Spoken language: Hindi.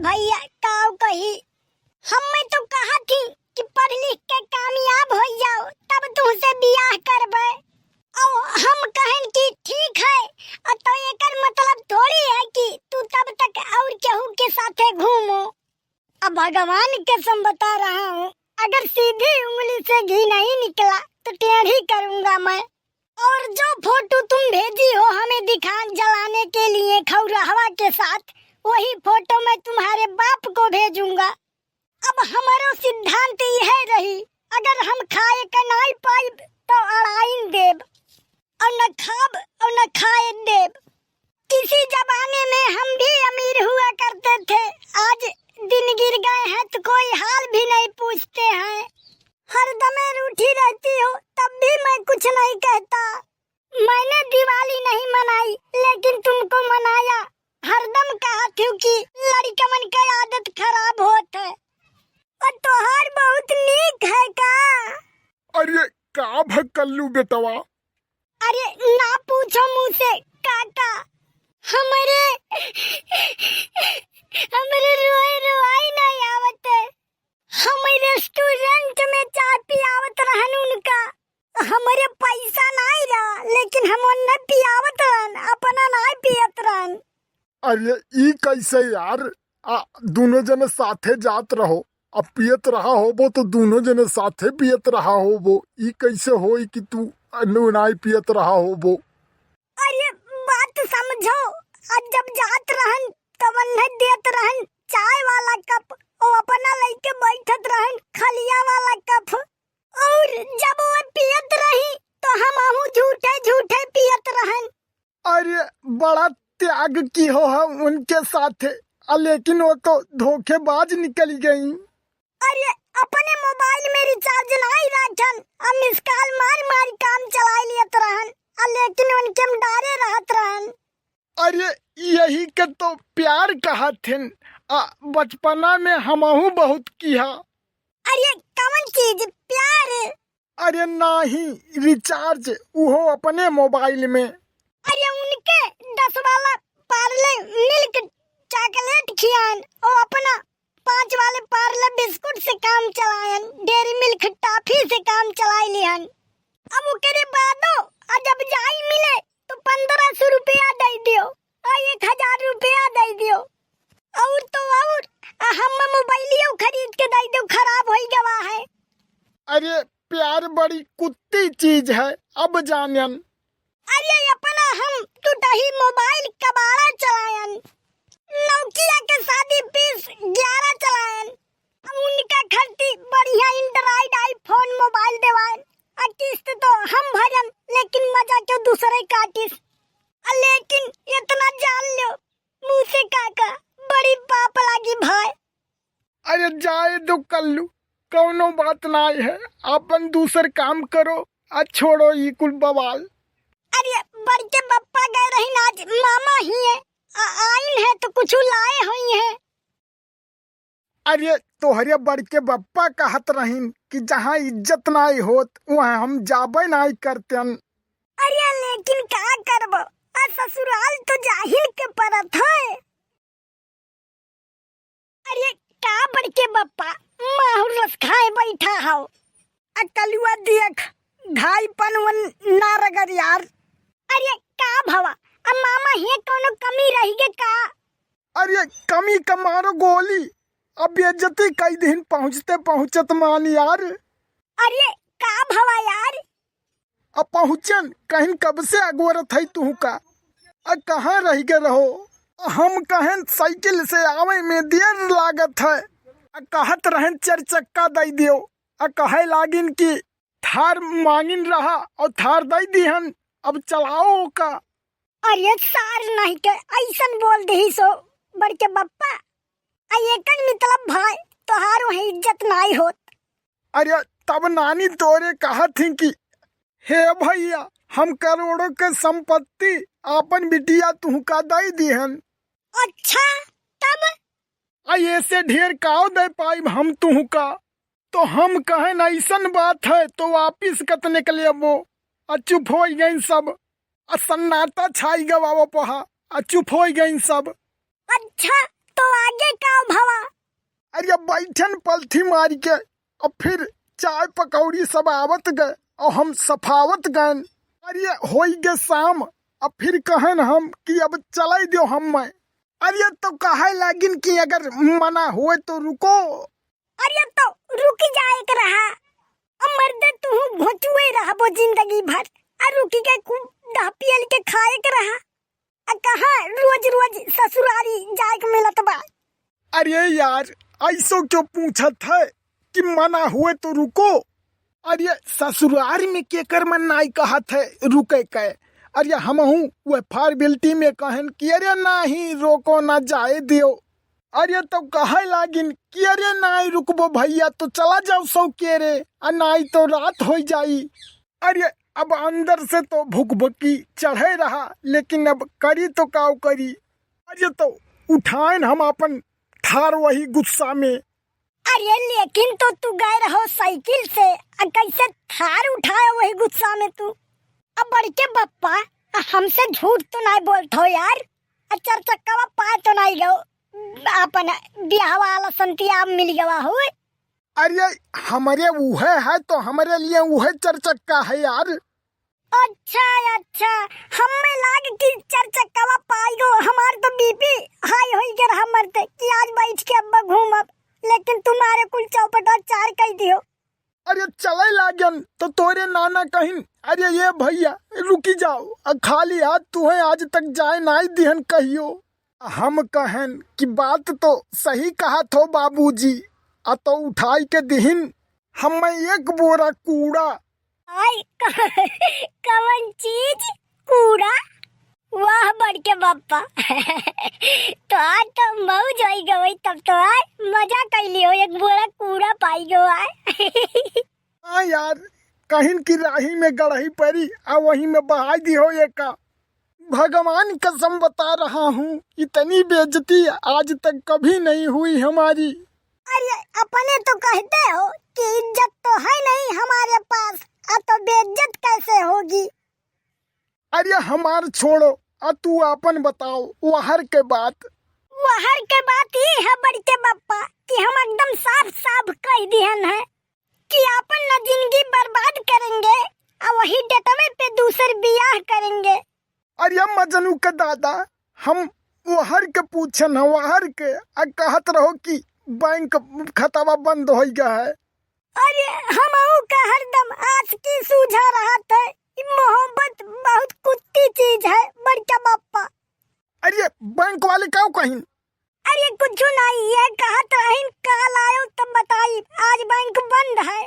भैया काऊ कही हमें तो कहा थी कि पढ़ लिख के कामयाब हो जाओ तब तुमसे बियाह करबे और हम कहन कि ठीक है तो एकर मतलब थोड़ी है कि तू तब तक और केहू के साथे घूमो। अब भगवान कसम बता रहा हूँ अगर सीधी उंगली से घी नहीं निकला तो टेढ़ी करूंगा मैं। और जो फोटो तुम भेजी हो हमें दिखान जलाने के लिए खौरहवा के साथ वही फोटो मैं तुम्हारे बाप को भेजूंगा। अब हमारा सिद्धांत यह रही अगर हम खाए का नहीं पाइब तो अड़ाइन देब और न खाब और न खाए देब। किसी जमाने में हम भी अमीर हुआ करते थे, आज दिन गिर गए हैं तो कोई हाल भी नहीं पूछते हैं। हर दमे रूठी रहती हो तब भी मैं कुछ नहीं कहता। मैंने दिवाली नहीं मनाई लेकिन तुमको मनाया। हरदम कहा थी कि लड़कमन का आदत खराब होत है और तोहार बहुत नीक है का। अरे का भक्कल्लू बेटवा। अरे ना पूछो मुझसे काका। हमारे रोए नहीं आवत है। हम रेस्टोरेंट में चाय पियावत रहन उनका। हमारे पैसा नहीं रहा लेकिन हम न पियावत रहन अपना नहीं पियत रहन। अरे ई कैसे यार, दोनों जने साथे जात रहो अब पियत रहा होबो तो दोनों जने साथे पियत रहा होबो। ई कैसे होई कि तू नहीं पियत रहा होबो। अरे बात समझो, आज जब जात रहन तब न देत रहन चाय वाला कप और अपना लेके बैठत रहन खलिया वाला कप। और जब वो पियत रही तो हम झूठे झूठे पियत रहन। अरे बड़ा त्याग की हो हम उनके साथे, लेकिन वो तो धोखेबाज निकल गई। अरे अपने मोबाइल में रिचार्ज नहीं रखन, हम मिस कॉल मार मार काम चला लियत रहन, लेकिन उनके हम डारे रहत रहन। अरे यही के तो प्यार कहा थिन, बचपना में हमहू बहुत किया। अरे कौन चीज प्यार? अरे नहीं, रिचार्ज वो अपने मोबाइल में। अरे उनके 10 वाला पार्ले मिल्क चॉकलेट खियान और अपना 5 वाले पार्ले बिस्कुट से काम चलायन, डेयरी मिल्क टॉफी से काम चलाई लियन। अब उसके बादो जब जाई मिले तो 1500 रुपया दे दियो और 1000 रुपया दे दियो। और तो और हम मोबाइलियो खरीद के दे दो, खराब हो गवा है। अरे प्यार बड़ी कुत्ती चीज है, अब जानन। अरे अपना हम टूटही मोबाइल कबाड़ा चलायन, नोकिया के शादी 2011 चलायन। उनका खर्ची बढ़िया एंड्रॉइड आईफोन मोबाइल देवायन। किस्त तो हम भरन लेकिन मजा क्यों दूसरे काटिस। लेकिन इतना जान लो मुझसे काका बड़ी पाप लागी भाई। अरे जाए दो कल्लू, कौनो बात नहीं है, अपन दूसर काम करो छोड़ो ये कुल बवाल। अरे बड़के बप्पा गए रही आज मामा ही है, आइन है तो कुछ लाए हुई है। अरे तोहरे बड़के बप्पा कहत रहीन कि जहाँ इज्जत नहीं होत वहाँ हम जाबे नहीं करतन। अरे लेकिन क्या करबो, ससुराल तो जाहिल के परत है। अरे का बड़के बप्पा माहुर रस खाए बैठा हो। कलुआ देख घाई पनवन ना रगर यार। अरे का भवा मामा हे कोनो कमी रही गे का? अरे कमी का मारो गोली, अब बेइज्जती कई दिन पहुँचते पहुँचत मान यार। अरे का भवा यार? अब पहुँचन कहीं कब से अगोरत है तू का, कहाँ रह गए रहो। हम कहें साइकिल से आवे में देर लागत है, कहत रहन 4 चक्का दे दियो, कहे लागिन की थार मांगिन रहा और थार दे दिहन, अब चलाओ का। अरे सार नहीं के ऐसन बोल दही सो बड़के बप्पा, एकर मतलब भाई तोहार वही इज्जत नहीं होत। अरे तब नानी तोरे कहा थी कि हे भैया हम करोड़ों के संपत्ति अपन बिटिया तू का दे दिहन। अच्छा तब ऐसे ढेर काव दे पाई हम तू का, तो हम कहें ऐसन बात है तो वापिस कत निकले वो। चुप हो गई सब, सन्नाटा छाई गवा पहा, चुप हो गई सब। अच्छा तो आगे का भवा। अरे बैठन पलथी मार के और फिर चाय पकौड़ी सब आवत गए और हम सफावत गए। अरे हो गए शाम और फिर कहन हम कि अब चले दो हम मैं। अरे तो कहे लागिन कि अगर मना हुए तो रुको। अरे तो रुक जाए के रहा, मर्द तू घोचुए रहबो जिंदगी भर। रुकी के पियल के खाए के रहा, कहा रोज रोज ससुरारी जाए के मिलत बा। अरे यार ऐसो क्यों पूछत है कि मना हुए तो रुको। अरे ससुरारी में केकर मन नहीं कहत है रुके के। अरे हमहू वह फॉर्मेलिटी में कहन कि अरे नहीं रोको ना जाए दियो। अरे तो कहे लागिन कि अरे नहीं रुकबो भैया तो चला जाओ सौ के रे, नहीं तो रात हो जाई। अरे अब अंदर से तो भुकभुकी चढ़े रहा, लेकिन अब करी तो काव करी। अरे तो उठाएन हम अपन थार वही गुस्सा में। अरे लेकिन तो तू गए रहो साइकिल से, कैसे थार उठाए वही गुस्सा में तू। अब बड़के बप्पा हमसे झूठ तो नहीं बोलते हो यार। चार चक्का पा तो नहीं गो अपन ब्याह वाला संतिया मिल गया हो। अरे हमारे उहे है तो हमारे लिए उहे चार चक्का है यार। अच्छा अच्छा, हमें लाग कि चार चक्का पाई गो। हमार तो बीपी हाई हो गया हमरते कि आज बैठ के अब्बा घूमब, लेकिन तुम्हारे कुल चौपटा चार कह दियो। अरे चले लागन तो तोरे नाना कहिन अरे ये भैया रुकी जाओ, खाली हाथ तुम्हें आज तक जाए नहीं दिहन कहियो। हम कहन कि बात तो सही कहा थो बाबूजी, तो उठाई के दिहिन हम एक बोरा कूड़ा। आई कवन चीज कूड़ा? वाह बड़के बप्पा तो आज तो मौज हो गई। तब तो आए मजा कर लियो, एक बोरा कूड़ा पाई गो आए। हाँ यार कहीं की राही में गढ़ही पड़ी और वहीं में बहा दी हो ये का। भगवान कसम बता रहा हूँ इतनी बेइज्जती आज तक कभी नहीं हुई हमारी। अरे अपने तो कहते हो कि इज्जत तो है नहीं हमारे पास, तो बेइज्जत कैसे होगी? अरे हमार छोड़ो, तू अपन बताओ वहर के बात। वहर के बात ये है बड़के बप्पा कि हम एकदम साफ साफ कह दिहन है कि अपन न जिंदगी बर्बाद करेंगे और वही डेटवे पे दूसर बियाह करेंगे। अरे मजनू का दादा हम वहर के पूछन वहर के कहत रहो कि बैंक खाता बंद हो गया है। अरे हम का हरदम आज की सूझा रहा था, मोहब्बत बहुत कुत्ती चीज है बड़का बापा। अरे बैंक वाले क्या कहीं? अरे कुछ नहीं, ये कहत रहीन कल आयो तब बताई, आज बैंक बंद है।